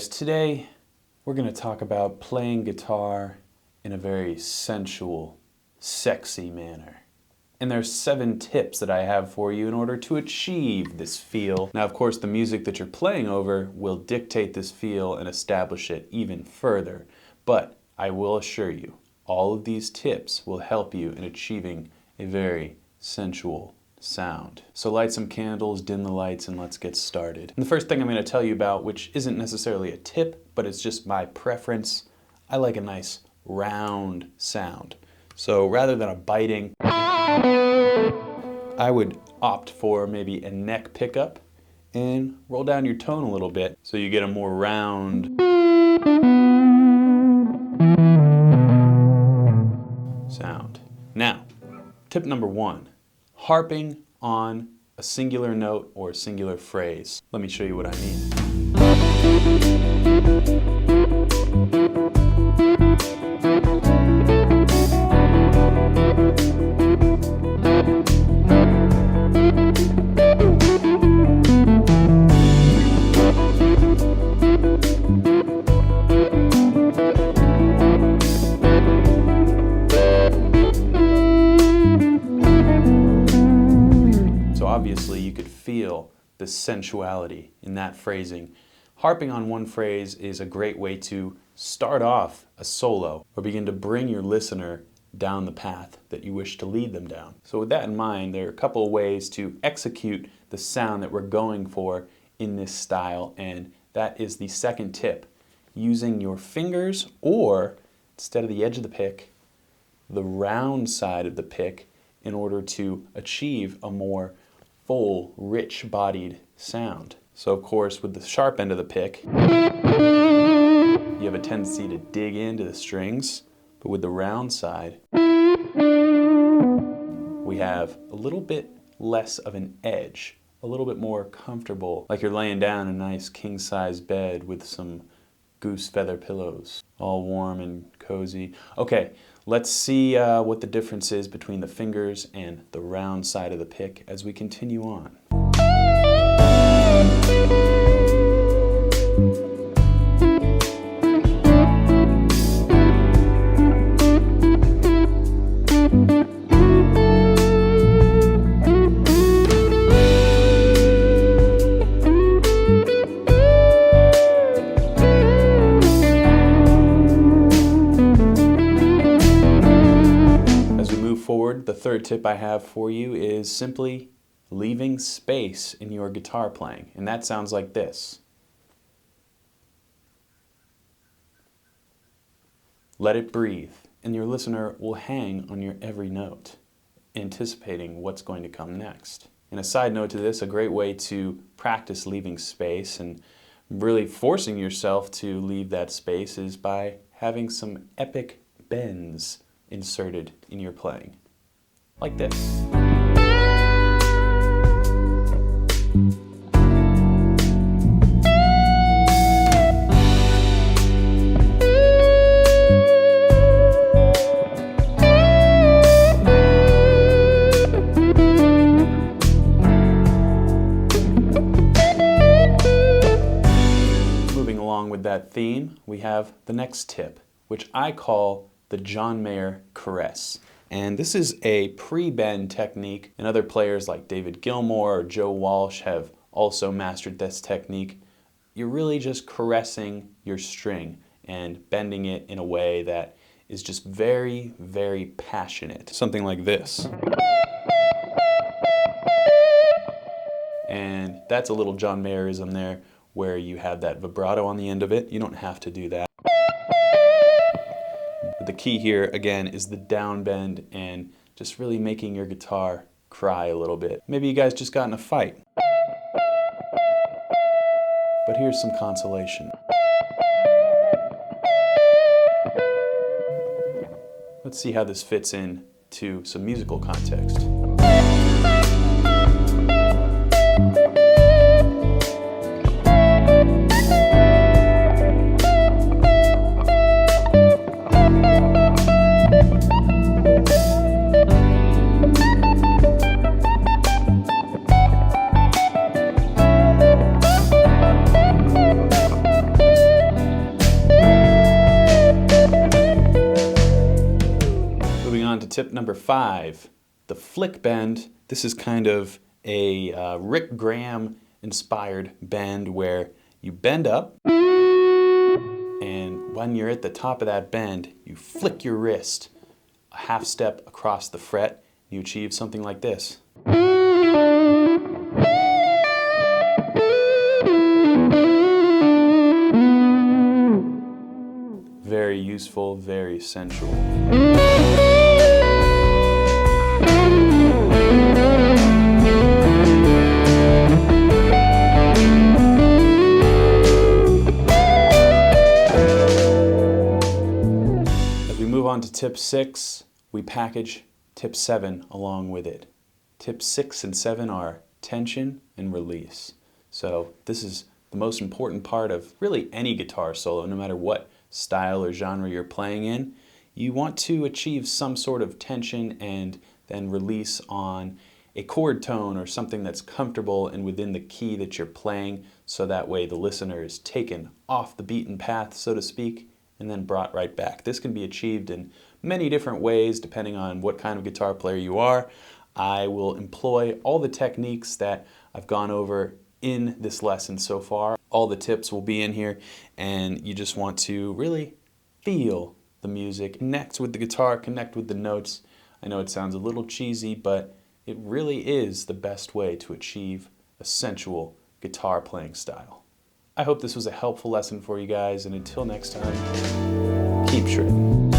guys, today we're going to talk about playing guitar in a very sensual, sexy manner. And there's 7 tips that I have for you in order to achieve this feel. Now, of course, the music that you're playing over will dictate this feel and establish it even further. But I will assure you, all of these tips will help you in achieving a very sensual sound. So light some candles, dim the lights, and let's get started. And the first thing I'm going to tell you about, which isn't necessarily a tip, but it's just my preference, I like a nice round sound. So rather than a biting, I would opt for maybe a neck pickup and roll down your tone a little bit so you get a more round sound. Now, tip number 1, harping on a singular note or a singular phrase. Let me show you what I mean. Obviously, you could feel the sensuality in that phrasing. Harping on one phrase is a great way to start off a solo or begin to bring your listener down the path that you wish to lead them down. So with that in mind, there are a couple of ways to execute the sound that we're going for in this style, and that is the second tip. Using your fingers, or instead of the edge of the pick, the round side of the pick, in order to achieve a more full, rich-bodied sound. So of course, with the sharp end of the pick, you have a tendency to dig into the strings, but with the round side, we have a little bit less of an edge, a little bit more comfortable, like you're laying down in a nice king-size bed with some goose feather pillows, all warm and cozy. Okay, let's see what the difference is between the fingers and the round side of the pick as we continue on. Forward, the third tip I have for you is simply leaving space in your guitar playing, and that sounds like this. Let it breathe, and your listener will hang on your every note, anticipating what's going to come next. And a side note to this, a great way to practice leaving space and really forcing yourself to leave that space is by having some epic bends inserted in your playing, like this. Moving along with that theme, we have the next tip, which I call the John Mayer caress. And this is a pre-bend technique, and other players like David Gilmour or Joe Walsh have also mastered this technique. You're really just caressing your string and bending it in a way that is just very, very passionate. Something like this. And that's a little John Mayerism there, where you have that vibrato on the end of it. You don't have to do that. The key here, again, is the down bend and just really making your guitar cry a little bit. Maybe you guys just got in a fight. But here's some consolation. Let's see how this fits in to some musical context. tip number 5, the flick bend. This is kind of a Rick Graham inspired bend where you bend up, and when you're at the top of that bend, you flick your wrist a half step across the fret. You achieve something like this. Very useful, very sensual. As we move on to tip 6, we package tip 7 along with it. Tips 6 and 7 are tension and release. So this is the most important part of really any guitar solo, no matter what style or genre you're playing in. You want to achieve some sort of tension and then release on a chord tone or something that's comfortable and within the key that you're playing, so that way the listener is taken off the beaten path, so to speak, and then brought right back. This can be achieved in many different ways depending on what kind of guitar player you are. I will employ all the techniques that I've gone over in this lesson so far. All the tips will be in here, and you just want to really feel the music, connect with the guitar, connect with the notes. I know it sounds a little cheesy, but it really is the best way to achieve a sensual guitar playing style. I hope this was a helpful lesson for you guys, and until next time, keep shredding.